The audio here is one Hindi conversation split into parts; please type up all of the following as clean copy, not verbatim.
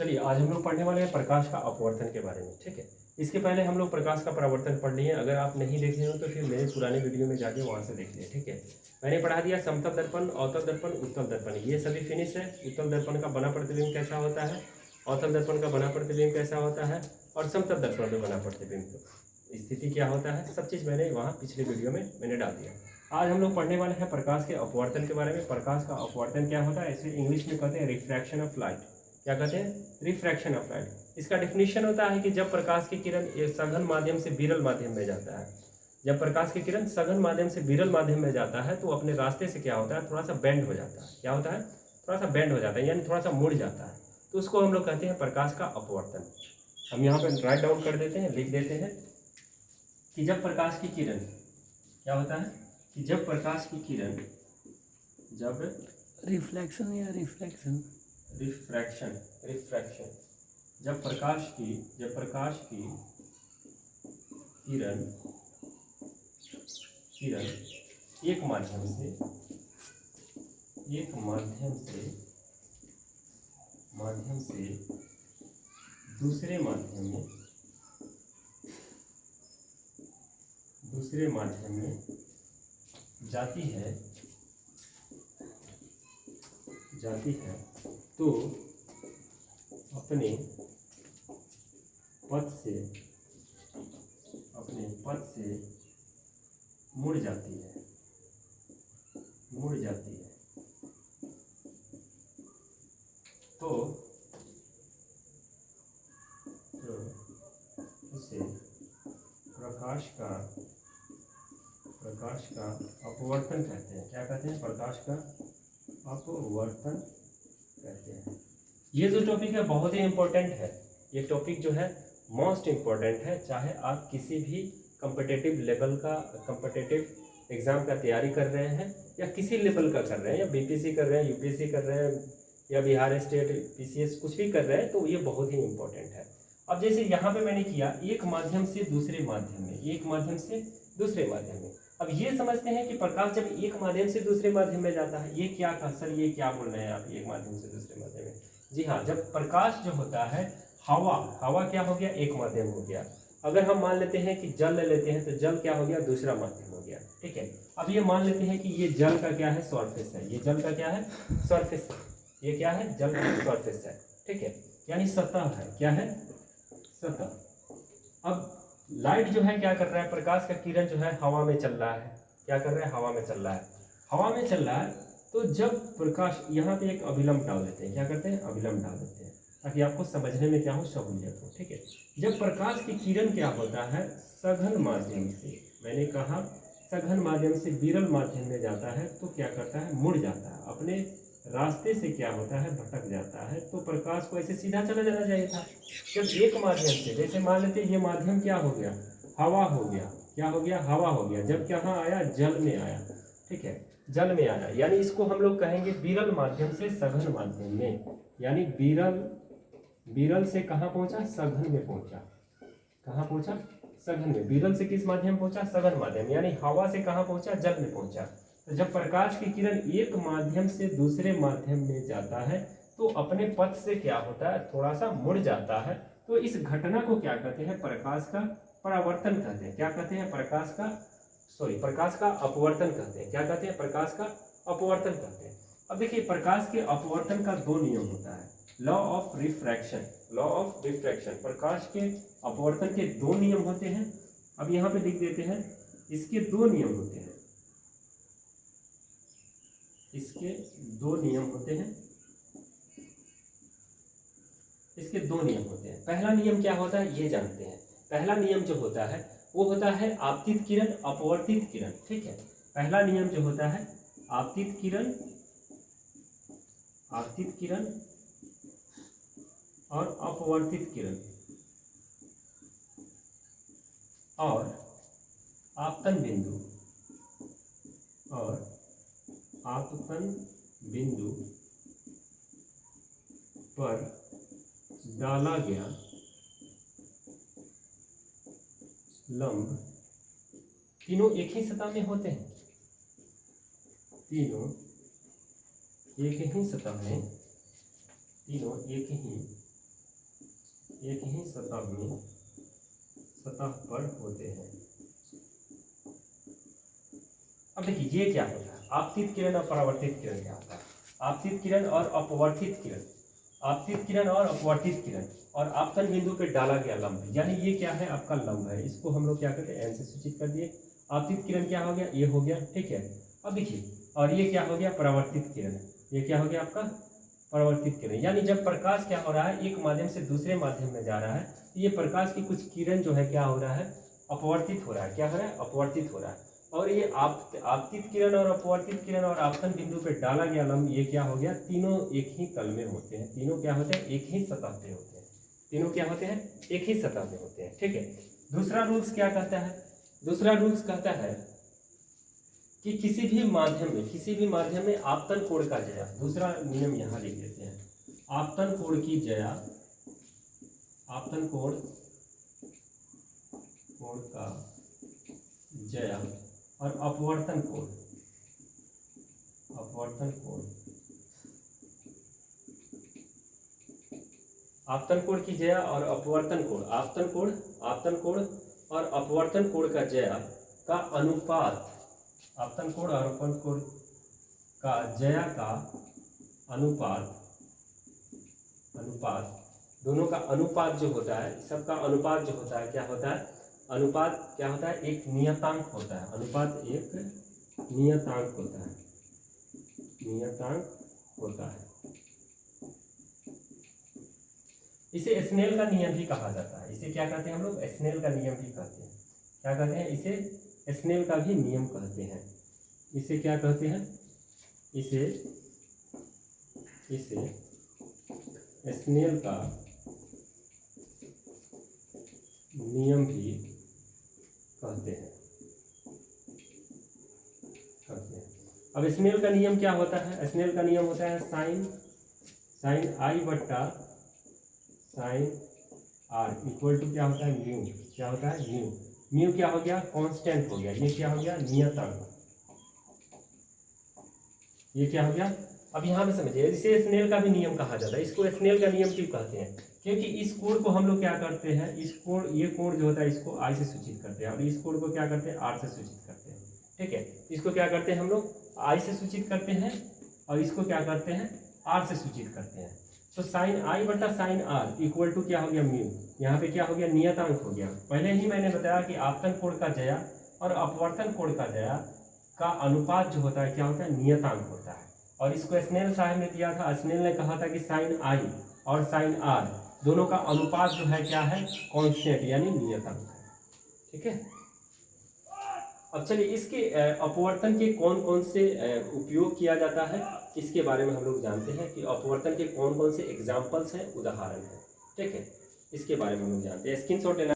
चलिए आज हम लोग पढ़ने वाले हैं प्रकाश का अपवर्तन के बारे में। ठीक है, इसके पहले हम लोग प्रकाश का परावर्तन पढ़ लिए। अगर आप नहीं देखे हो तो फिर मेरे पुराने वीडियो में जाके वहाँ से देख लिए। ठीक है, मैंने पढ़ा दिया समतल दर्पण, अवतल दर्पण, उत्तल दर्पण, ये सभी फिनिश है। उत्तल दर्पण का बना प्रतिबिंब कैसा होता है, अवतल दर्पण का बना प्रतिबिंब कैसा होता है, और समतल दर्पण में बना प्रतिबिंब स्थिति क्या होता है, सब चीज़ मैंने वहाँ पिछले वीडियो में मैंने डाल दिया। आज हम लोग पढ़ने वाले हैं प्रकाश के अपवर्तन के बारे में। प्रकाश का अपवर्तन क्या होता है, इसे इंग्लिश में कहते हैं रिफ्रैक्शन ऑफ लाइट। क्या कहते हैं, रिफ्रैक्शन ऑफ लाइट। इसका डेफिनेशन होता है कि जब प्रकाश की किरण एक सघन माध्यम से विरल माध्यम में जाता है, जब प्रकाश की किरण सघन माध्यम से विरल माध्यम में जाता है तो अपने रास्ते से क्या होता है, थोड़ा सा बेंड हो जाता है। क्या होता है, थोड़ा सा बेंड हो जाता है, यानी थोड़ा सा मुड़ जाता है, तो उसको हम लोग कहते हैं प्रकाश का अपवर्तन। हम यहाँ पे राइट डाउन कर देते हैं, लिख देते हैं कि जब प्रकाश की किरण क्या होता है, कि जब प्रकाश की किरण, जब रिफ्लेक्शन या रिफ्रैक्शन, रिफ्रैक्शन, रिफ्रैक्शन, जब प्रकाश की किरण किरण एक माध्यम से दूसरे माध्यम में जाती है तो अपने पथ से मुड़ जाती है। तो उसे प्रकाश का अपवर्तन कहते हैं। क्या कहते हैं, प्रकाश का अपवर्तन कहते हैं। ये जो टॉपिक है बहुत ही इम्पोर्टेंट है। ये टॉपिक जो है मोस्ट इम्पोर्टेंट है, चाहे आप किसी भी कॉम्पिटिटिव लेवल का कॉम्पिटिटिव एग्ज़ाम का तैयारी कर रहे हैं या किसी लेवल का कर रहे हैं, या बीपीसी कर रहे हैं, यूपीएससी कर रहे हैं, या बिहार स्टेट पीसीएस कुछ भी कर रहे हैं, तो ये बहुत ही इम्पोर्टेंट है। अब जैसे यहाँ पे मैंने किया एक माध्यम से दूसरे माध्यम में, अब ये समझते हैं कि प्रकाश जब एक माध्यम से दूसरे माध्यम में जाता है, ये क्या सर, ये क्या बोल रहे हैं आप, एक माध्यम से दूसरे माध्यम में? जी हाँ, जब प्रकाश जो होता है, हवा क्या हो गया, एक माध्यम हो गया। अगर हम मान लेते हैं कि जल ले लेते हैं तो जल क्या हो गया, दूसरा माध्यम हो गया। ठीक है, अब ये मान लेते हैं कि ये जल का क्या है, सरफेस है। ये जल का क्या है, सरफेस है। ये क्या है, जल का सरफेस है। ठीक है, यानी सतह है। क्या है, सतह। अब लाइट जो है क्या कर रहा है, प्रकाश का किरण जो है हवा में चल रहा है। क्या कर रहा है, हवा में चल रहा है। तो जब प्रकाश, यहाँ पे एक अभिलंब डाल देते हैं। क्या करते हैं, अभिलंब डाल देते हैं, ताकि आपको समझने में क्या हो, सहूलियत हो। ठीक है, जब प्रकाश की किरण क्या होता है, सघन माध्यम से, मैंने कहा सघन माध्यम से विरल माध्यम में जाता है तो क्या करता है, मुड़ जाता है, अपने रास्ते से क्या होता है, भटक जाता है। तो प्रकाश को ऐसे सीधा चला जाना चाहिए था। जब एक माध्यम से, जैसे मान लेते ये माध्यम क्या हो गया, हवा हो गया। क्या हो गया, हवा हो गया। जब कहाँ आया, जल में आया। ठीक है, जल में आया, यानी इसको हम लोग कहेंगे विरल माध्यम से सघन माध्यम में, यानी विरल से कहाँ पहुंचा, सघन में पहुंचा। कहाँ पहुंचा, सघन में। विरल से किस माध्यम पहुंचा, सघन माध्यम, यानी हवा से कहाँ पहुंचा, जल में पहुंचा। तो जब प्रकाश की किरण एक माध्यम से दूसरे माध्यम में जाता है तो अपने पथ से क्या होता है, थोड़ा सा मुड़ जाता है। तो इस घटना को क्या कहते हैं, प्रकाश का परावर्तन कहते हैं। क्या कहते हैं, प्रकाश का अपवर्तन कहते हैं। क्या कहते हैं, प्रकाश का अपवर्तन कहते हैं। अब देखिए, प्रकाश के अपवर्तन का दो नियम होता है, लॉ ऑफ रिफ्रैक्शन। प्रकाश के अपवर्तन के दो नियम होते हैं। अब यहाँ पे लिख देते हैं, इसके दो नियम होते हैं। इसके दो नियम होते हैं। पहला नियम क्या होता है, ये जानते हैं। पहला नियम जो होता है वो होता है आपतित किरण, अपवर्तित किरण। ठीक है, पहला नियम जो होता है आपतित किरण और अपवर्तित किरण, और आपतन बिंदु पर डाला गया लंब, तीनों एक ही सतह में होते हैं। तीनों एक ही एक ही सतह पर होते हैं। अब देखिए ये क्या होता है, आपतित किरण और परावर्तित किरण क्या होता है। आपतित किरण और अपवर्तित किरण, आपतित किरण और अपवर्तित किरण, और आपतन बिंदु पे डाला गया लंब, यानी ये क्या है, आपका लंब है। इसको हम लोग क्या करते हैं, एन से सूचित कर दिए। आपतित किरण क्या हो गया, ये हो गया, ठीक है। अब देखिए, और ये क्या हो गया, परावर्तित किरण। ये क्या हो गया आपका परावर्तित किरण, यानी जब प्रकाश क्या हो रहा है, एक माध्यम से दूसरे माध्यम में जा रहा है, तो ये प्रकाश की कुछ किरण जो है क्या हो रहा है, अपवर्तित हो रहा है। क्या हो रहा है, अपवर्तित हो रहा है। और ये आपतित किरण और अपवर्तित किरण और आपतन बिंदु पे डाला गया लंब, ये क्या हो गया, तीनों एक ही तल में होते हैं। तीनों क्या होते हैं, एक ही सतह पे होते हैं। तीनों क्या होते हैं, एक ही सतह पे होते हैं, ठीक है। दूसरा रूल्स क्या कहता है, दूसरा रूल्स कहता है कि किसी भी माध्यम में आपतन कोण का जया, दूसरा नियम यहाँ लिख देते हैं, आपतन कोण की जया, आपतन कोण का जया और अपवर्तन कोण, अपवर्तन कोण, आपतन कोण की जया और अपवर्तन कोण, आपतन कोण और अपवर्तन कोण का जया का अनुपात, आपतन कोण और अपवर्तन कोण का जया का अनुपात, दोनों का अनुपात जो होता है, सबका अनुपात जो होता है, क्या होता है, अनुपात क्या होता है, एक नियतांक होता है। अनुपात एक नियतांक होता है, नियतांक होता है। इसे स्नेल का नियम भी कहा जाता है। इसे क्या कहते हैं हम लोग, स्नेल का नियम भी कहते हैं। क्या कहते हैं, इसे स्नेल का भी नियम कहते हैं। इसे क्या कहते हैं, इसे स्नेल का नियम भी कहते हैं। अब स्नेल का नियम क्या होता है, स्नेल का नियम होता है साइन आई बट्टा साइन आर इक्वल टू क्या होता है, म्यू। क्या होता है, म्यू। म्यू क्या हो गया, कांस्टेंट हो गया। ये क्या हो गया, नियतांक। ये क्या हो गया, अब यहाँ पे समझिए, इसे स्नेल का भी नियम कहा जाता है। इसको स्नेल का नियम क्यों कहते हैं, क्योंकि इस कोण को हम लोग क्या करते हैं, इस कोण, ये कोण जो होता है, इसको आई से सूचित करते हैं, और इस कोण को क्या करते हैं, आर से सूचित करते हैं, ठीक है। इसको क्या करते हैं हम लोग, आई से सूचित करते हैं, और इसको क्या करते हैं, आर से सूचित करते हैं। तो साइन आई बटा साइन आर इक्वल टू क्या हो गया, म्यू। यहाँ पे क्या हो गया, नियतांक हो गया। पहले ही मैंने बताया कि आपतन कोण का जया और अपवर्तन कोण का जया का अनुपात जो होता है, क्या होता है, नियतांक होता है। और इसको स्नेल साहब ने दिया था। स्नेल ने कहा था कि साइन आई और साइन आर दोनों का अनुपात जो है क्या है, कांस्टेंट यानी नियतांक है, ठीक है। अब चलिए, इसके अपवर्तन के कौन कौन से उपयोग किया जाता है, इसके बारे में हम लोग जानते हैं कि अपवर्तन के कौन कौन से एग्जाम्पल्स हैं, उदाहरण हैं, ठीक है। इसके बारे में हम लोग जानते हैं, स्क्रीनशॉट लेना।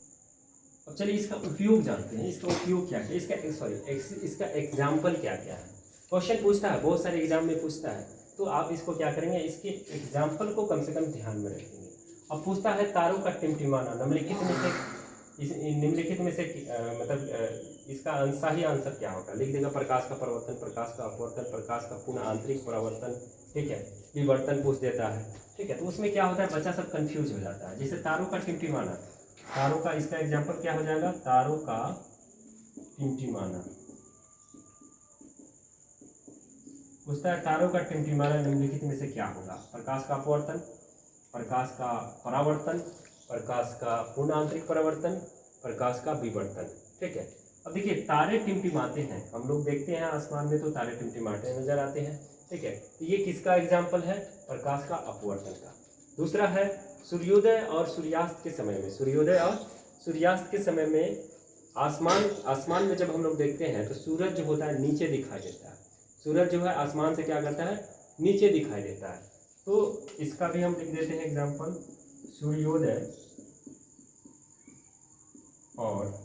अब चलिए, इसका उपयोग जानते हैं। इसका उपयोग क्या है, इसका एग्जाम्पल क्या क्या है। क्वेश्चन पूछता है, बहुत सारे एग्जाम में पूछता है, तो आप इसको क्या करेंगे, इसके एग्जाम्पल को कम से कम ध्यान में रखेंगे। अब पूछता है तारों का टिमटिमाना, निम्नलिखित में से इसका सही आंसर क्या होगा, लिख देगा प्रकाश का परिवर्तन, प्रकाश का अपवर्तन, प्रकाश का पुनः आंतरिक परावर्तन, ठीक है। विवर्तन पूछ देता है, ठीक है। तो उसमें क्या होता है, बच्चा सब कंफ्यूज हो जाता है। जैसे तारों का टिमटिमाना, तारों का, इसका एग्जाम्पल क्या हो जाएगा, तारों का टिमटिमाना। पूछता है तारों का टिमटिमाना निम्नलिखित में से क्या होगा, प्रकाश का अपवर्तन, प्रकाश का परावर्तन, प्रकाश का पूर्ण आंतरिक परावर्तन, प्रकाश का विवर्तन, ठीक है। अब देखिए, तारे टिमटिमाते हैं, हम लोग देखते हैं आसमान में तो तारे टिमटिमाते नजर आते हैं, ठीक है। तो ये किसका एग्जाम्पल है, प्रकाश का अपवर्तन का। दूसरा है सूर्योदय और सूर्यास्त के समय में, सूर्योदय और सूर्यास्त के समय में आसमान में जब हम लोग देखते हैं तो सूरज जो होता है नीचे दिखाई देता है। सूरज जो है आसमान से क्या करता है, नीचे दिखाई देता है। तो इसका भी हम लिख देते हैं एग्जाम्पल, सूर्योदय और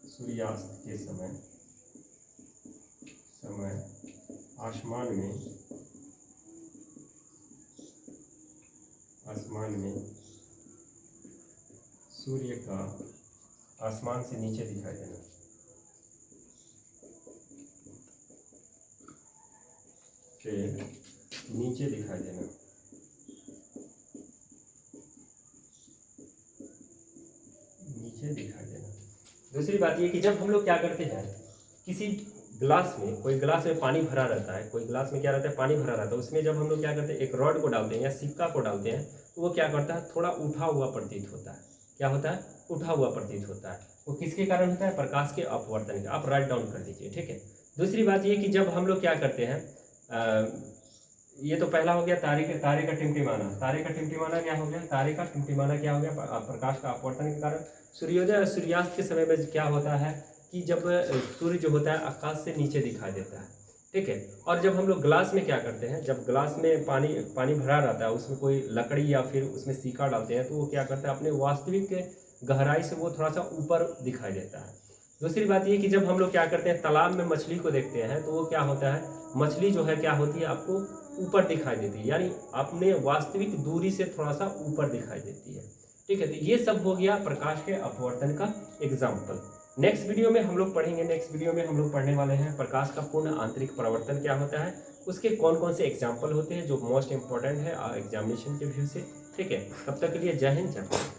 सूर्यास्त के समय आसमान में सूर्य का आसमान से नीचे दिखाई देना। शेड नीचे दिखाई देना। नीचे दिखाई देना। दूसरी बात ये कि जब हम लोग क्या करते हैं, किसी ग्लास में, कोई ग्लास में पानी भरा रहता है, कोई ग्लास में क्या रहता है, पानी भरा रहता है, उसमें जब हम लोग क्या करते हैं, एक रॉड को डालते हैं या सिक्का को डालते हैं, तो वो क्या करता है, थोड़ा उठा हुआ प्रतीत होता है। क्या होता है? उठा हुआ प्रतीत होता है। वो किसके कारण होता है? प्रकाश के अपवर्तन के। आप राइट डाउन कर दीजिए, ठीक है। दूसरी बात ये कि जब हम लोग क्या करते हैं, ये तो पहला हो गया तारे का टिमटिमाना। तारे का टिमटिमाना क्या हो गया? तारे का टिमटिमाना क्या हो गया? प्रकाश का अपवर्तन के कारण। सूर्योदय और सूर्यास्त के समय में क्या होता है कि जब सूर्य जो होता है आकाश से नीचे दिखाई देता है, ठीक है। और जब हम लोग ग्लास में क्या करते हैं, जब ग्लास में पानी भरा रहता है, उसमें कोई लकड़ी या फिर उसमें सिक्का डालते हैं, तो वो क्या करता है, अपने वास्तविक गहराई से वो थोड़ा सा ऊपर दिखाई देता है। दूसरी बात ये कि जब हम लोग क्या करते हैं, तालाब में मछली को देखते हैं, तो वो क्या होता है, मछली जो है क्या होती है, आपको ऊपर दिखाई देती है, यानी अपने वास्तविक दूरी से थोड़ा सा ऊपर दिखाई देती है, ठीक है। तो ये सब हो गया प्रकाश के अपवर्तन का एग्जाम्पल। नेक्स्ट वीडियो में हम लोग पढ़ेंगे, नेक्स्ट वीडियो में हम लोग पढ़ने वाले हैं प्रकाश का पूर्ण आंतरिक परावर्तन क्या होता है, उसके कौन कौन से एग्जाम्पल होते हैं जो मोस्ट इंपॉर्टेंट है एग्जामिनेशन के व्यू से, ठीक है। तब तक के लिए जय हिंद, जय भारत।